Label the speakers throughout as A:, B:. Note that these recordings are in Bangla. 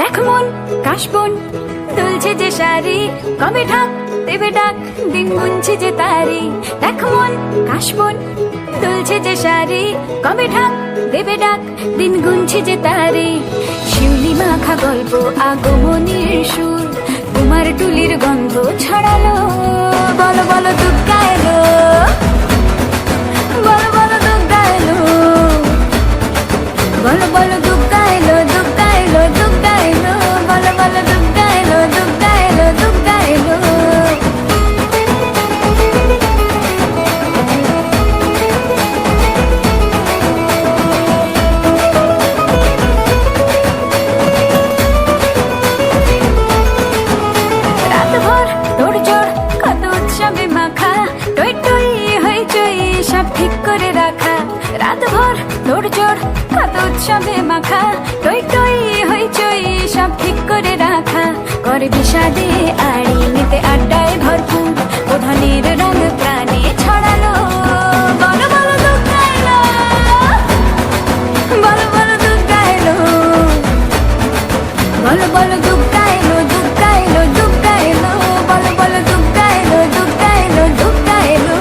A: দেখ মন কাশবন দুলছে যে শাড়ি, কবে ঢাক দেবে ডাক, দিন গুনছে যে তারি। দেখ মন কাশবন দুলছে যে শাড়ি, কবে ঢাক দেবে ডাক, দিন গুনছে যে তারি। শিউলি মাখা গল্প আগমনীর সুর, তোমার টুলির গন্ধ ছড়ালো। বলো বলো দুর্গা এলো, বলো বলো দুর্গা এলো, বলো বলো দুর্গা এলো, দুর্গা এলো, দুর্গা এলো, বলো বলো দুর্গা এলো, দুর্গা এলো, দুর্গা এলো। রাতভর তোড়জোড় কত উৎসবে মাখা, টই টই হইচই সব ঠিক করে রাখা। রাতভর তোড়জোড় কত উৎসবে মাখা, টই টই হইচই সব ঠিক করে রাখা। করে বিষাদে আড়ি নিতে আড্ডায় ভরপুর, প্রধানের রঙ প্রাণে ছড়ালো। বলো বলো দুর্গা এলো, বলো বলো দুর্গা এলো, বলো বলো দুর্গা এলো, দুর্গা এলো, দুর্গা এলো, বলো বলো দুর্গা এলো, দুর্গা এলো, দুর্গা এলো।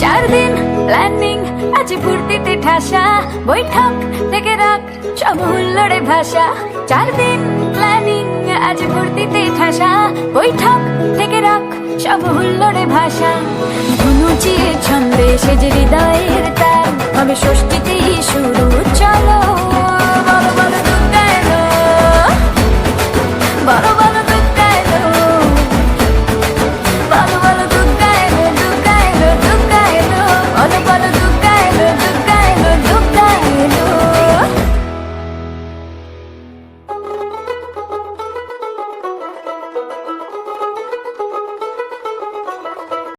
A: চার দিন প্ল্যানিং আছে ফুর্তিতে ঠাসা, বৈঠক থেকে রাখ সব হুল্লোড়ে ভাষা। চার দিন প্ল্যানিং আছে ফুর্তিতে ঠাসা, বৈঠক থেকে রাখ সব হুল্লোড়ে ভাষা। ধনুচিয়ে ছন্দে সেজে হৃদয়ের